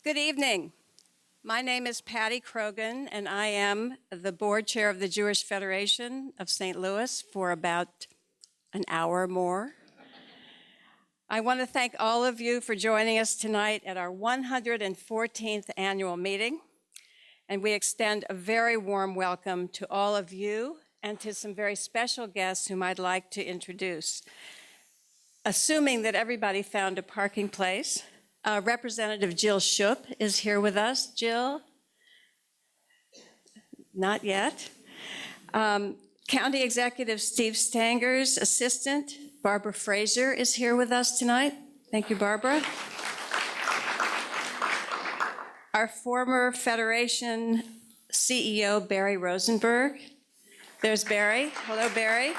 Good evening. My name is Patty Krogan, and I am the board chair of the Jewish Federation of St. Louis for about an hour or more. I want to thank all of you for joining us tonight at our 114th annual meeting, and we extend a very warm welcome to all of you and to some very special guests whom I'd like to introduce. Assuming that everybody found a parking place, Representative Jill Schupp is here with us. Jill? Not yet. County Executive Steve Stanger's assistant, Barbara Fraser, is here with us tonight. Thank you, Barbara. Our former Federation CEO, Barry Rosenberg. There's Barry. Hello, Barry.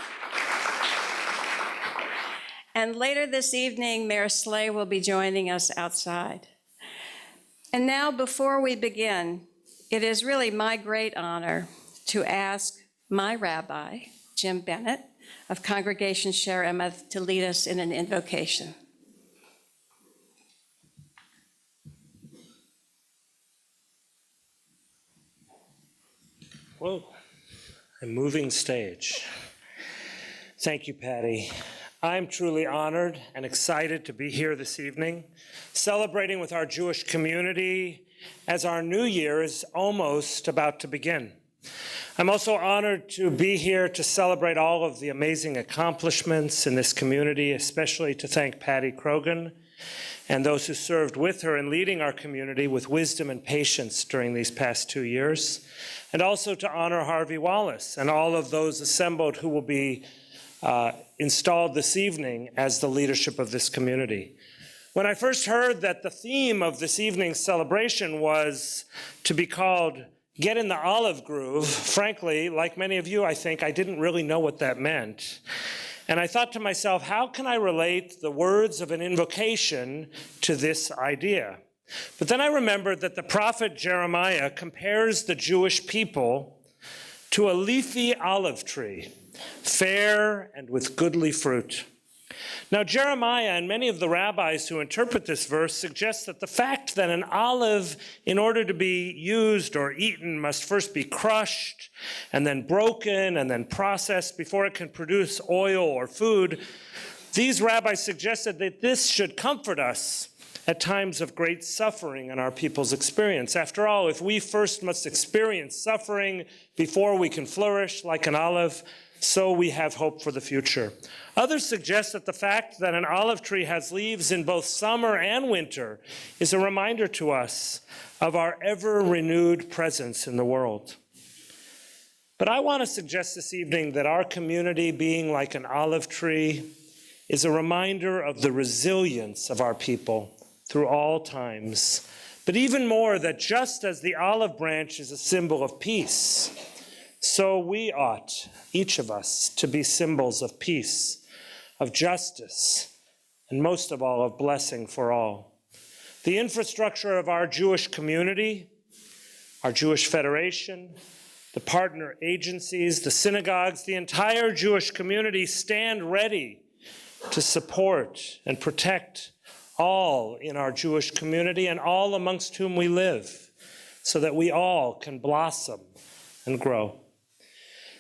And later this evening, Mayor Slay will be joining us outside. And now, before we begin, it is really my great honor to ask my rabbi, Jim Bennet, of Congregation Shaare Emeth, to lead us in an invocation. Whoa, a moving stage. Thank you, Patty. I'm truly honored and excited to be here this evening, celebrating with our Jewish community as our new year is almost about to begin. I'm also honored to be here to celebrate all of the amazing accomplishments in this community, especially to thank Patty Krogan and those who served with her in leading our community with wisdom and patience during these past 2 years, and also to honor Harvey Wallace and all of those assembled who will be installed this evening as the leadership of this community. When I first heard that the theme of this evening's celebration was to be called Get in the Olive Groove, frankly, like many of you, I think, I didn't really know what that meant. And I thought to myself, how can I relate the words of an invocation to this idea? But then I remembered that the prophet Jeremiah compares the Jewish people to a leafy olive tree, fair and with goodly fruit. Now, Jeremiah and many of the rabbis who interpret this verse suggest that the fact that an olive, in order to be used or eaten, must first be crushed and then broken and then processed before it can produce oil or food, these rabbis suggested that this should comfort us at times of great suffering in our people's experience. After all, if we first must experience suffering before we can flourish like an olive, so we have hope for the future. Others suggest that the fact that an olive tree has leaves in both summer and winter is a reminder to us of our ever-renewed presence in the world. But I want to suggest this evening that our community, being like an olive tree, is a reminder of the resilience of our people through all times. But even more, that just as the olive branch is a symbol of peace, so we ought, each of us, to be symbols of peace, of justice, and most of all, of blessing for all. The infrastructure of our Jewish community, our Jewish Federation, the partner agencies, the synagogues, the entire Jewish community stand ready to support and protect all in our Jewish community and all amongst whom we live, so that we all can blossom and grow.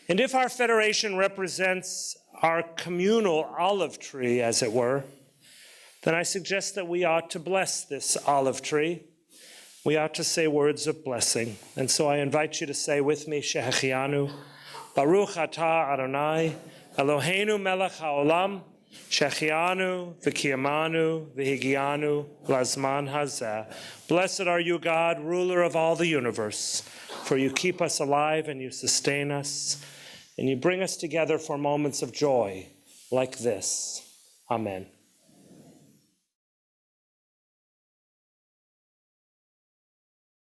And if our federation represents our communal olive tree, as it were, then I suggest that we ought to bless this olive tree. We ought to say words of blessing. And so I invite you to say with me, Shehechianu, Baruch atah Adonai, Eloheinu melech haolam, Shechianu, v'kiyamanu, v'higianu, lazman hazeh. Blessed are you, God, ruler of all the universe, for you keep us alive and you sustain us, and you bring us together for moments of joy like this. Amen.